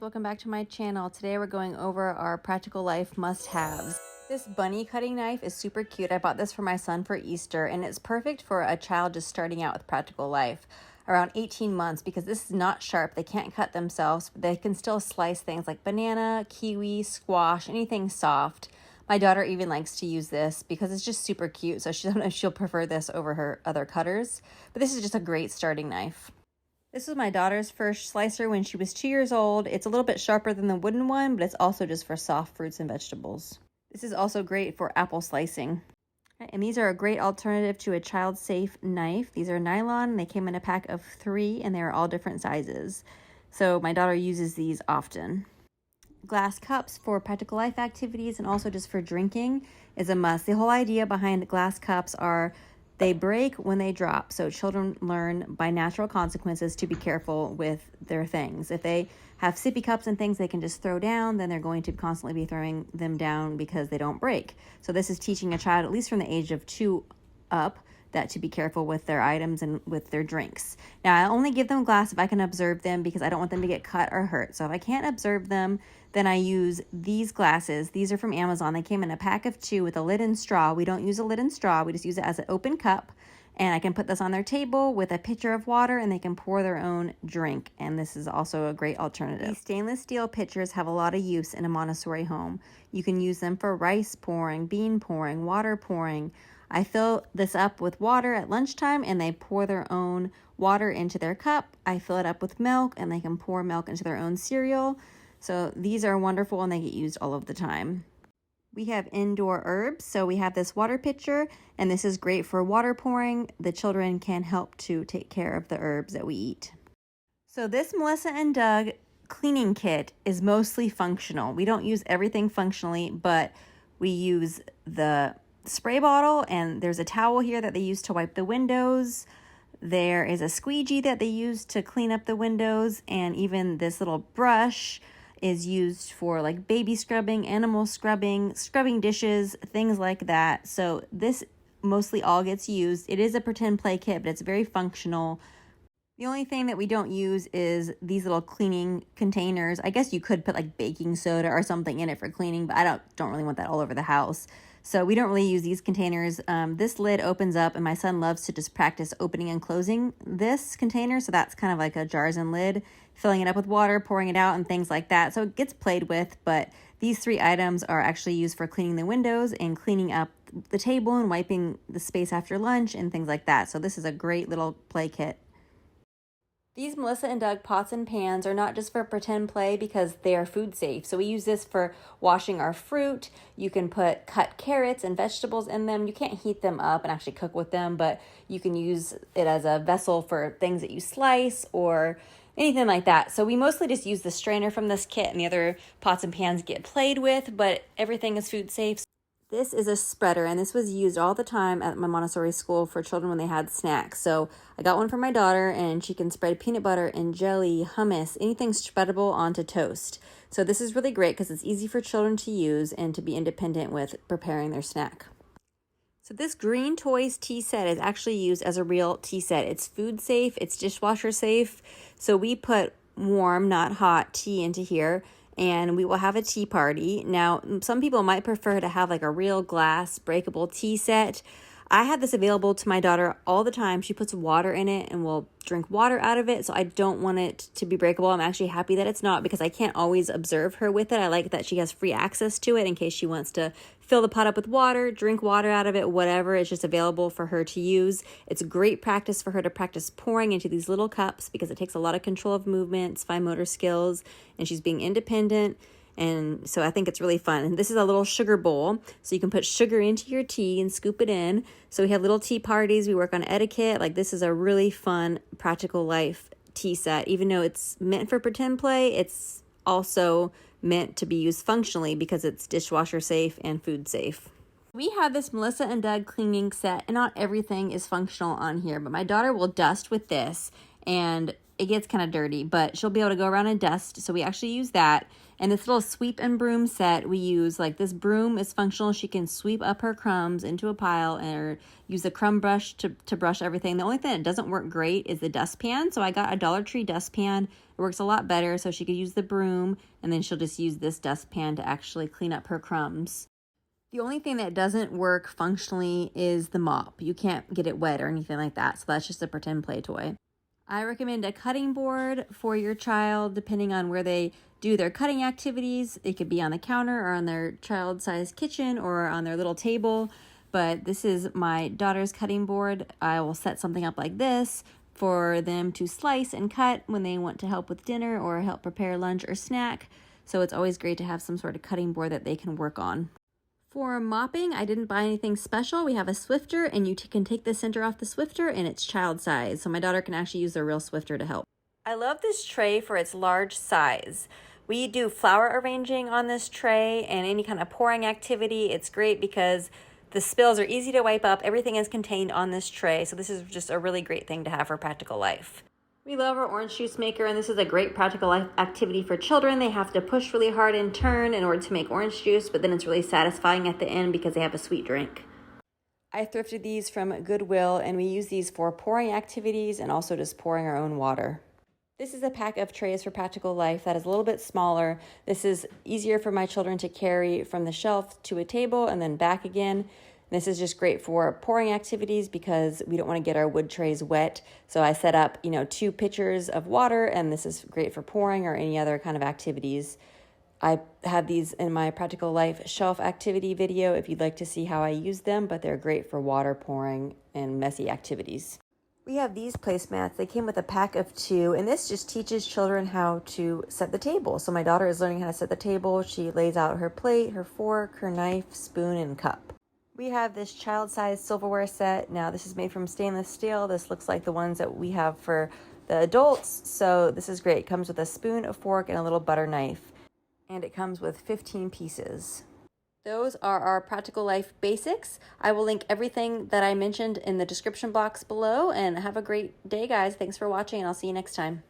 welcome back to my channel. Today we're going over our practical life must-haves. This bunny cutting knife is super cute. I bought this for my son for Easter, and it's perfect for a child just starting out with practical life around 18 months because this is not sharp. They can't cut themselves, but they can still slice things like banana, kiwi, squash, anything soft. My daughter even likes to use this because it's just super cute, so sometimes she'll prefer this over her other cutters. But this is just a great starting knife. This was my daughter's first slicer when she was 2 years old. It's a little bit sharper than the wooden one, but it's also just for soft fruits and vegetables. This is also great for apple slicing. And these are a great alternative to a child-safe knife. These are nylon. They came in a pack of 3, and they're all different sizes. So my daughter uses these often. Glass cups for practical life activities and also just for drinking is a must. The whole idea behind glass cups are they break when they drop, so children learn by natural consequences to be careful with their things. If they have sippy cups and things they can just throw down, then they're going to constantly be throwing them down because they don't break. So this is teaching a child, at least from the age of 2 up, that to be careful with their items and with their drinks. Now, I only give them glass if I can observe them because I don't want them to get cut or hurt. So if I can't observe them, then I use these glasses. These are from Amazon. They came in a pack of 2 with a lid and straw. We don't use a lid and straw. We just use it as an open cup. And I can put this on their table with a pitcher of water and they can pour their own drink. And this is also a great alternative. These stainless steel pitchers have a lot of use in a Montessori home. You can use them for rice pouring, bean pouring, water pouring. I fill this up with water at lunchtime and they pour their own water into their cup. I fill it up with milk and they can pour milk into their own cereal. So these are wonderful and they get used all of the time. We have indoor herbs. So we have this water pitcher and this is great for water pouring. The children can help to take care of the herbs that we eat. So this Melissa and Doug cleaning kit is mostly functional. We don't use everything functionally, but we use the spray bottle and there's a towel here that they use to wipe the windows. There is a squeegee that they use to clean up the windows, and even this little brush is used for like baby scrubbing, animal scrubbing, scrubbing dishes, things like that. So this mostly all gets used. It is a pretend play kit, but it's very functional. The only thing that we don't use is these little cleaning containers. I guess you could put like baking soda or something in it for cleaning, but I don't really want that all over the house. So we don't really use these containers. This lid opens up and my son loves to just practice opening and closing this container. So that's kind of like a jars and lid, filling it up with water, pouring it out and things like that. So it gets played with, but these 3 items are actually used for cleaning the windows and cleaning up the table and wiping the space after lunch and things like that. So this is a great little play kit. These Melissa and Doug pots and pans are not just for pretend play because they are food safe. So we use this for washing our fruit. You can put cut carrots and vegetables in them. You can't heat them up and actually cook with them, but you can use it as a vessel for things that you slice or anything like that. So we mostly just use the strainer from this kit and the other pots and pans get played with, but everything is food safe. This is a spreader, and this was used all the time at my Montessori school for children when they had snacks. So I got one for my daughter, and she can spread peanut butter and jelly, hummus, anything spreadable onto toast. So this is really great because it's easy for children to use and to be independent with preparing their snack. So this Green Toys tea set is actually used as a real tea set. It's food safe, it's dishwasher safe. So we put warm, not hot tea into here, and we will have a tea party. Now, some people might prefer to have like a real glass breakable tea set. I have this available to my daughter all the time. She puts water in it and will drink water out of it. So I don't want it to be breakable. I'm actually happy that it's not because I can't always observe her with it. I like that she has free access to it in case she wants to fill the pot up with water, drink water out of it, whatever. It's just available for her to use. It's great practice for her to practice pouring into these little cups because it takes a lot of control of movements, fine motor skills, and she's being independent. And so I think it's really fun. And this is a little sugar bowl. So you can put sugar into your tea and scoop it in. So we have little tea parties. We work on etiquette. Like this is a really fun practical life tea set. Even though it's meant for pretend play, it's also meant to be used functionally because it's dishwasher safe and food safe. We have this Melissa and Doug cleaning set, and not everything is functional on here, but my daughter will dust with this and it gets kind of dirty, but she'll be able to go around and dust. So we actually use that. And this little sweep and broom set we use, like this broom is functional. She can sweep up her crumbs into a pile or use the crumb brush to brush everything. The only thing that doesn't work great is the dustpan. So I got a Dollar Tree dustpan. It works a lot better. So she could use the broom and then she'll just use this dustpan to actually clean up her crumbs. The only thing that doesn't work functionally is the mop. You can't get it wet or anything like that. So that's just a pretend play toy. I recommend a cutting board for your child, depending on where they do their cutting activities. It could be on the counter or on their child-sized kitchen or on their little table. But this is my daughter's cutting board. I will set something up like this for them to slice and cut when they want to help with dinner or help prepare lunch or snack. So it's always great to have some sort of cutting board that they can work on. For mopping, I didn't buy anything special. We have a Swifter, and you can take the center off the Swifter, and it's child size, so my daughter can actually use the real Swifter to help. I love this tray for its large size. We do flower arranging on this tray and any kind of pouring activity. It's great because the spills are easy to wipe up. Everything is contained on this tray, so this is just a really great thing to have for practical life. We love our orange juice maker, and this is a great practical life activity for children. They have to push really hard and turn in order to make orange juice, but then it's really satisfying at the end because they have a sweet drink. I thrifted these from Goodwill, and we use these for pouring activities and also just pouring our own water. This is a pack of trays for practical life that is a little bit smaller. This is easier for my children to carry from the shelf to a table and then back again. This is just great for pouring activities because we don't want to get our wood trays wet. So I set up, 2 pitchers of water, and this is great for pouring or any other kind of activities. I have these in my practical life shelf activity video if you'd like to see how I use them, but they're great for water pouring and messy activities. We have these placemats. They came with a pack of 2, and this just teaches children how to set the table. So my daughter is learning how to set the table. She lays out her plate, her fork, her knife, spoon, and cup. We have this child-sized silverware set. Now, this is made from stainless steel. This looks like the ones that we have for the adults. So this is great. It comes with a spoon, a fork, and a little butter knife. And it comes with 15 pieces. Those are our practical life basics. I will link everything that I mentioned in the description box below. And have a great day, guys. Thanks for watching, and I'll see you next time.